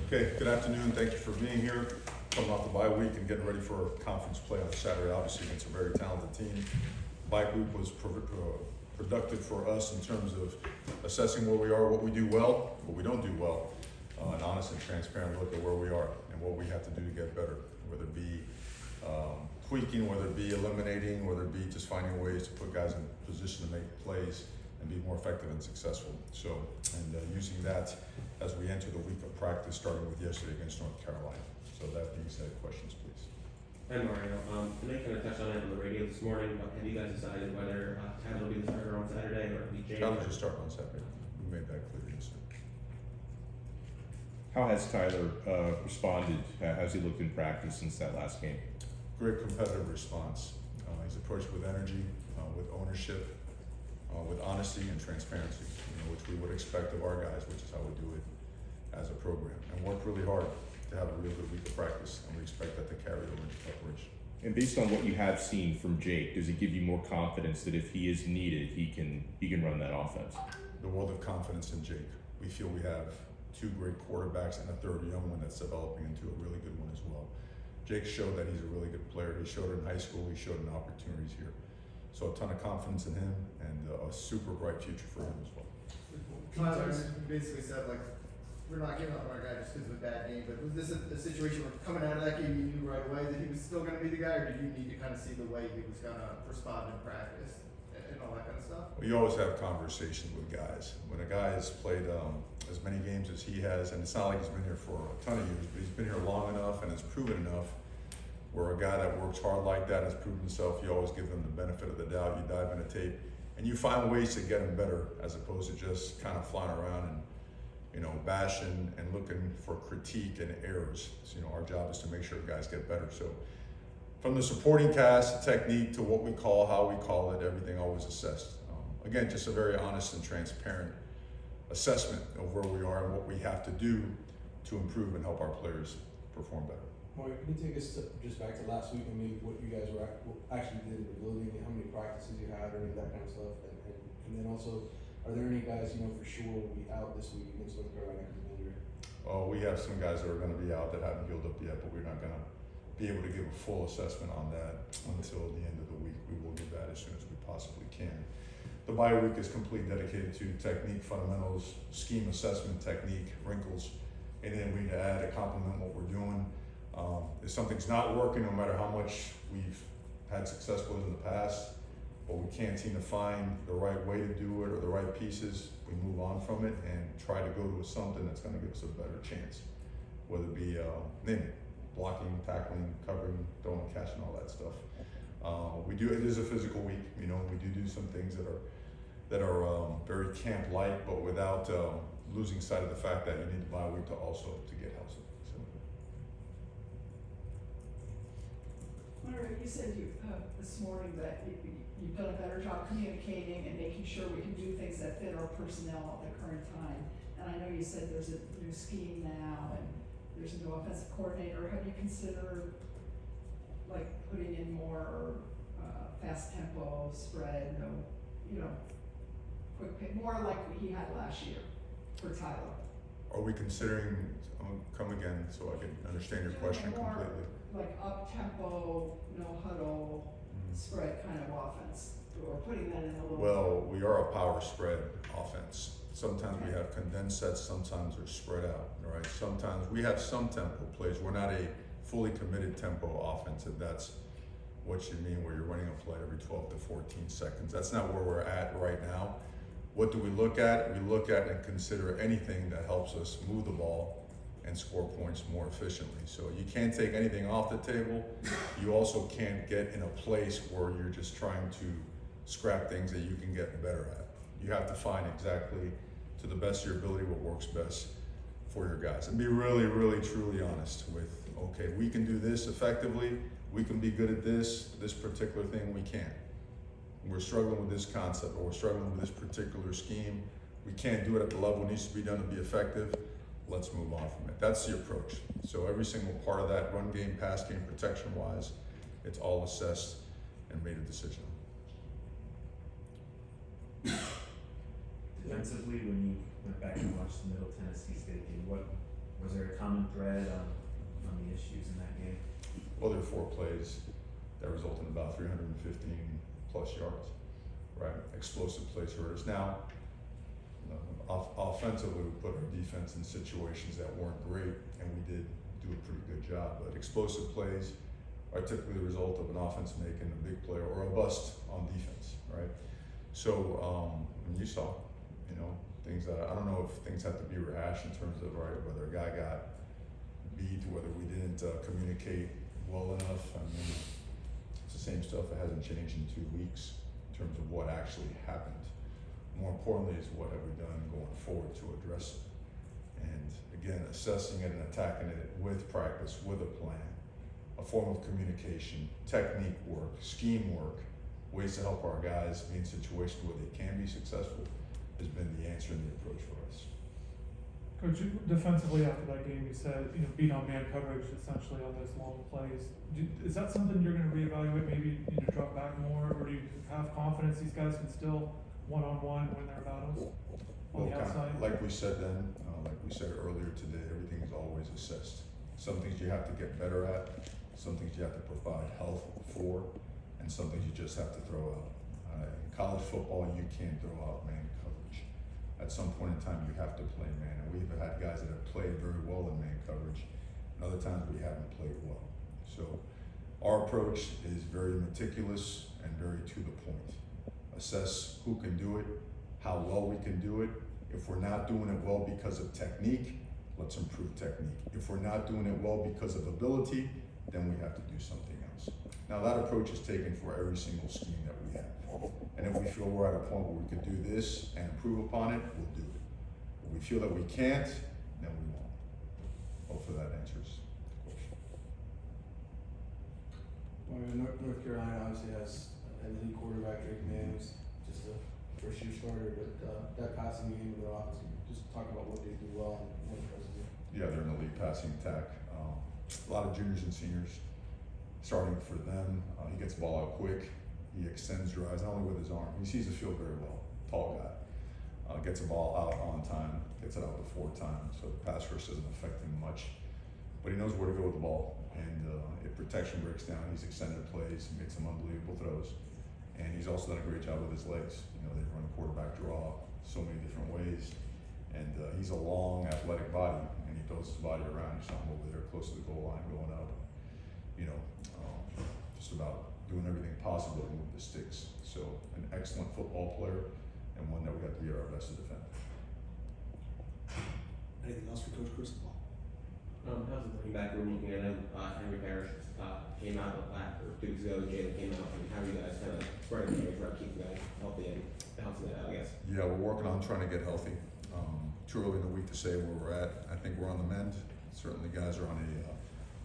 Okay, good afternoon. Thank you for being here. Coming off the bye week and getting ready for conference play on Saturday, obviously against a very talented team. Bye week was productive for us in terms of assessing where we are, what we do well, what we don't do well, and honest and transparent look at where we are and what we have to do to get better, whether it be tweaking, whether it be eliminating, whether it be just finding ways to put guys in position to make plays and be more effective and successful. So, using that as we enter the week of practice, starting with yesterday against North Carolina. So that being said, questions please. Hi Mario, I know you kind of touched on it on the radio this morning, but have you guys decided whether Tyler will be the starter on Saturday or be Jake? Tyler just starting on Saturday. We made that clear yesterday. How has Tyler responded? How's he looked in practice since that last game? Great competitive response. He's approached with energy, with ownership, with honesty and transparency, which we would expect of our guys, which is how we do it as a program. And worked really hard to have a real good week of practice, and we expect that to carry over into preparation. And based on what you have seen from Jake, does it give you more confidence that if he is needed, he can run that offense? The world of confidence in Jake. We feel we have two great quarterbacks and a third young one that's developing into a really good one as well. Jake showed that he's a really good player. He showed it in high school. He showed it in opportunities here. So a ton of confidence in him and a super bright future for him as well. Tyler basically said, like, we're not giving up on our guy just because of a bad game, but was this a situation where coming out of that game you knew right away that he was still going to be the guy, or did you need to kind of see the way he was going to respond in practice and all that kind of stuff? Well, you always have conversations with guys. When a guy has played as many games as he has, and it's not like he's been here for a ton of years, but he's been here long enough and has proven enough where a guy that works hard like that has proven himself, you always give them the benefit of the doubt. You dive into tape and you find ways to get him better as opposed to just kind of flying around and bashing and looking for critique and errors. So, our job is to make sure guys get better. So from the supporting cast, technique, to what we call, how we call it, everything always assessed. Again, just a very honest and transparent assessment of where we are and what we have to do to improve and help our players perform better. Mario, can you take us just back to last week and maybe what you guys were actually did in the building, and how many practices you had, or any of that kind of stuff, and then also, are there any guys for sure will be out this week against North Carolina because of injury? Oh, we have some guys that are going to be out that haven't healed up yet, but we're not going to be able to give a full assessment on that until the end of the week. We will give that as soon as we possibly can. The bye week is completely dedicated to technique, fundamentals, scheme assessment, technique, wrinkles, anything we need to add to complement what we're doing. If something's not working, no matter how much we've had success with in the past, but we can't seem to find the right way to do it or the right pieces, we move on from it and try to go to something that's going to give us a better chance. Whether it be, name it, blocking, tackling, covering, throwing, catching, all that stuff. It is a physical week, we do some things that are very camp-like, but without losing sight of the fact that you need the bye week to get healthy. Mario, you said this morning that you've done a better job communicating and making sure we can do things that fit our personnel at the current time. And I know you said there's a new scheme now and there's a new offensive coordinator. Have you considered putting in more fast tempo, spread, quick pick, more like he had last year for Tyler? Are we considering, come again so I can understand your question completely? Like up tempo, no huddle, spread kind of offense, or putting that in a little. Well, we are a power spread offense. Sometimes we have condensed sets, sometimes they're spread out, right? Sometimes we have some tempo plays. We're not a fully committed tempo offense, if that's what you mean, where you're running a play every 12 to 14 seconds. That's not where we're at right now. What do we look at? We look at and consider anything that helps us move the ball and score points more efficiently. So you can't take anything off the table. You also can't get in a place where you're just trying to scrap things that you can get better at. You have to find exactly, to the best of your ability, what works best for your guys. And be really, really, truly honest with, okay, we can do this effectively. We can be good at this particular thing we can't. We're struggling with this concept, or we're struggling with this particular scheme. We can't do it at the level it needs to be done to be effective. Let's move on from it. That's the approach. So every single part of that, run game, pass game, protection wise, it's all assessed and made a decision. Defensively, when you went back and watched the Middle Tennessee State game, what Was there a common thread on the issues in that game? Well, there were 4 plays that resulted in about 315 plus yards, right? Explosive plays hurt us. Now, offensively, we put our defense in situations that weren't great, and we did do a pretty good job. But explosive plays are typically the result of an offense making a big play or a bust on defense, right? So, when you saw, things that, I don't know if things have to be rehashed in terms of, right, whether a guy got beat, whether we didn't communicate well enough. I mean, it's the same stuff that hasn't changed in 2 weeks in terms of what actually happened. More importantly is what have we done going forward to address it. And again, assessing it and attacking it with practice, with a plan, a form of communication, technique work, scheme work, ways to help our guys be in situations where they can be successful has been the answer and the approach for us. Coach, defensively after that game, you said, beat on man coverage essentially on those long plays. Is that something you're going to reevaluate, maybe, drop back more, or do you have confidence these guys can still one-on-one win their battles on the outside? Like we said then, like we said earlier today, everything is always assessed. Some things you have to get better at, some things you have to provide health for, and some things you just have to throw out. In college football, you can't throw out man coverage. At some point in time, you have to play man, and we've had guys that have played very well in man coverage, and other times we haven't played well. So our approach is very meticulous and very to the point. Assess who can do it, how well we can do it. If we're not doing it well because of technique, let's improve technique. If we're not doing it well because of ability, then we have to do something else. Now that approach is taken for every single scheme that we have. And if we feel we're at a point where we could do this and improve upon it, we'll do it. If we feel that we can't, then we won't. Hopefully that answers the question. North Carolina obviously has an elite quarterback, Drake May, who's just a first-year starter, but that passing game with their offense, just talk about what they do well and what impresses you. Yeah, they're an elite passing attack. A lot of juniors and seniors starting for them. He gets the ball out quick. He extends drives, not only with his arm. He sees the field very well. Tall guy. Gets the ball out on time. Gets it out before time. So the pass rush doesn't affect him much. But he knows where to go with the ball. And if protection breaks down, he's extended plays. He made some unbelievable throws. And he's also done a great job with his legs. They run quarterback draw so many different ways. And he's a long, athletic body, and he throws his body around. He's something over there close to the goal line, going up. Just about doing everything possible to move the sticks. So an excellent football player, and one that we have to be our best to defend. Anything else for Coach Cristobal? How's the running back room looking? I know Henry Parrish came out 2 weeks ago, and Jalen came out. And how are you guys kind of spreading the air around, keeping guys healthy and bouncing that out, I guess? Yeah, we're working on trying to get healthy. Too early in the week to say where we're at. I think we're on the mend. Certainly guys are on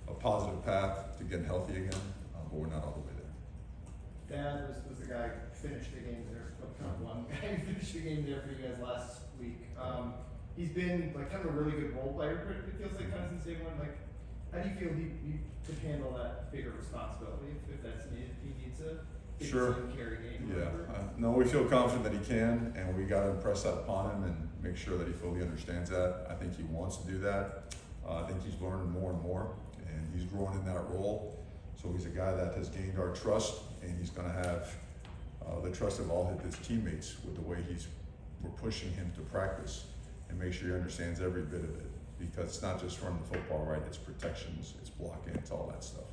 a positive path to getting healthy again, but we're not all the way there. Dad was the guy who finished the game there, kind of one guy who finished the game there for you guys last week. He's been like kind of a really good role player, but it feels like kind of since day one. Like, how do you feel he could handle that bigger responsibility if that's needed? If he needs a big Sure. team carry game. Yeah, no, we feel confident that he can, and we got to impress that upon him and make sure that he fully understands that. I think he wants to do that. I think he's learning more and more, and he's growing in that role. So he's a guy that has gained our trust, and he's going to have the trust of all his teammates with the way we're pushing him to practice and make sure he understands every bit of it, because it's not just running the football, right? It's protections, it's blocking, it's all that stuff.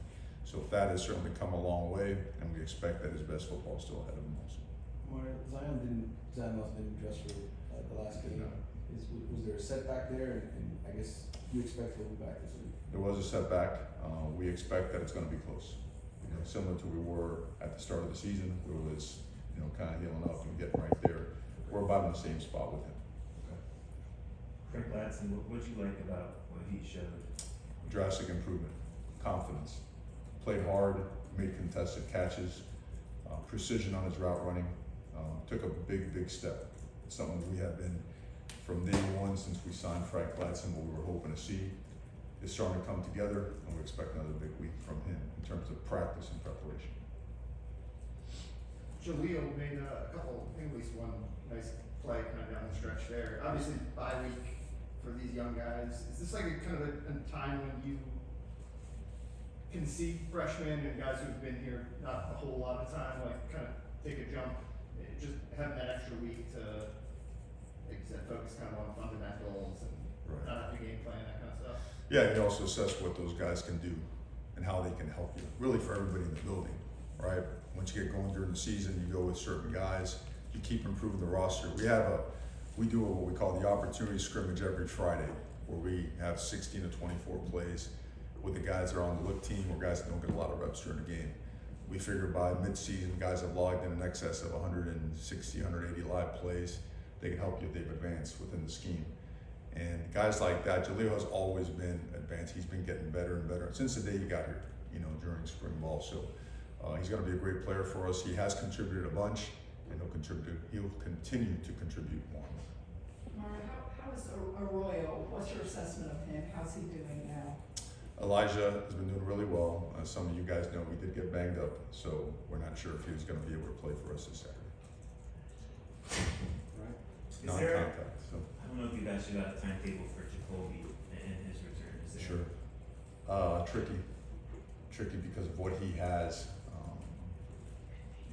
So Thad has certainly come a long way, and we expect that his best football is still ahead of him also. Zion didn't dress for the last game. No. Was there a setback there? And I guess you expect he'll be back this week. There was a setback. We expect that it's going to be close. Similar to we were at the start of the season, where it was, kind of healing up and getting right there. We're about in the same spot with him. Frank Ladson, what'd you like about what he showed? Drastic improvement, confidence. Played hard, made contested catches, precision on his route running. Took a big step. It's something we have been from day one since we signed Frank Ladson, what we were hoping to see. It's starting to come together, and we expect another big week from him in terms of practice and preparation. Jaleel made a couple, I think at least one nice play kind of down the stretch there. Obviously, bye week, for these young guys? Is this like a kind of a time when you can see freshmen and guys who've been here not a whole lot of time, like kind of take a jump, just having that extra week to, like you said, focus kind of on fundamentals and Right. not have to game plan, that kind of stuff? Yeah, you also assess what those guys can do and how they can help you, really for everybody in the building, right? Once you get going during the season, you go with certain guys, you keep improving the roster. We do what we call the opportunity scrimmage every Friday, where we have 16 to 24 plays with the guys that are on the look team or guys that don't get a lot of reps during the game. We figure by mid-season, guys have logged in excess of 160, 180 live plays. They can help you if they've advanced within the scheme. And guys like that, Jaleel has always been advanced. He's been getting better and better since the day he got here, during spring ball. So he's going to be a great player for us. He has contributed a bunch, and he'll continue to contribute more. Mara, how is Arroyo? What's your assessment of him? How's he doing now? Elijah has been doing really well. As some of you guys know, he did get banged up, so we're not sure if he was going to be able to play for us this Saturday. Right. Is there, Non-contact, so. I don't know if you guys should have a timetable for Jacoby and his return, is there? Sure. Tricky because of what he has.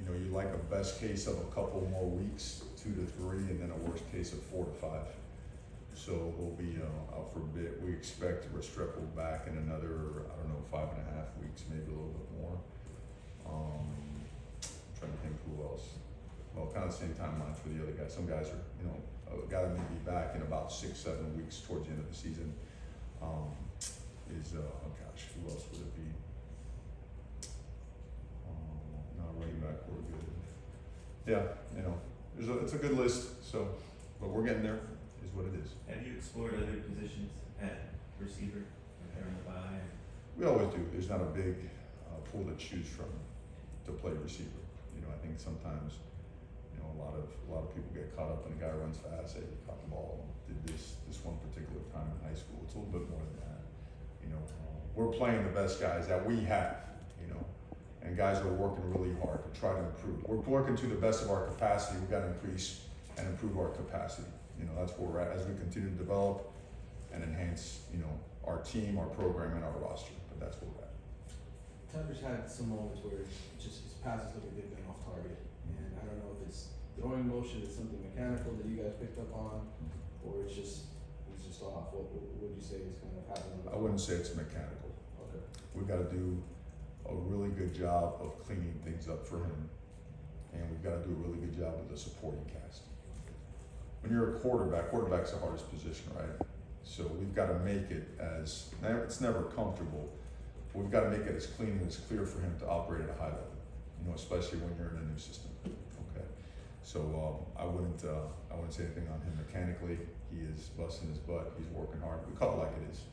You like a best case of a couple more weeks, 2 to 3, and then a worst case of 4 to 5. So we'll be out for a bit. We expect Restrepo back in another, 5.5 weeks, maybe a little bit more. Trying to think who else. Well, kind of the same timeline for the other guys. Some guys are, a guy may be back in about 6-7 weeks towards the end of the season. Who else would it be? No, running back, we're good. Yeah, it's a good list. So, but we're getting there. Is what it is. Have you explored other positions at receiver or during the bye? We always do. There's not a big pool to choose from to play receiver. I think sometimes, a lot of people get caught up when a guy runs fast. Hey, he caught the ball, did this one particular time in high school. It's a little bit more than that. We're playing the best guys that we have. And guys are working really hard to try to improve. We're working to the best of our capacity. We've got to increase and improve our capacity. That's where we're at as we continue to develop and enhance, our team, our program, and our roster. But that's where we're at. Tyler's had some moments where his passes look like they've been off target, and I don't know if it's throwing motion, it's something mechanical that you guys picked up on, or he's just off. What would you say is kind of happening? I wouldn't say it's mechanical. Okay. We've got to do a really good job of cleaning things up for him, and we've got to do a really good job with the supporting cast. When you're a quarterback's the hardest position, right? So we've got to make it it's never comfortable, but we've got to make it as clean and as clear for him to operate at a high level, especially when you're in a new system, okay? So I wouldn't say anything on him mechanically. He is busting his butt, he's working hard. We call it like it is,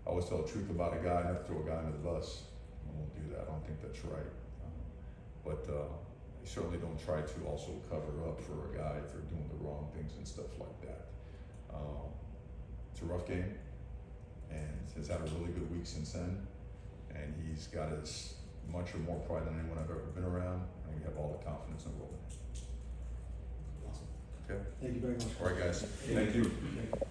I always tell the truth about a guy, never throw a guy under the bus. I won't do that, I don't think that's right. But you certainly don't try to also cover up for a guy if they're doing the wrong things and stuff like that. It's a rough game, and he's had a really good week since then, and he's got as much or more pride than anyone I've ever been around, and we have all the confidence in the world. Awesome. Okay? Thank you very much. All right, guys. Thank you.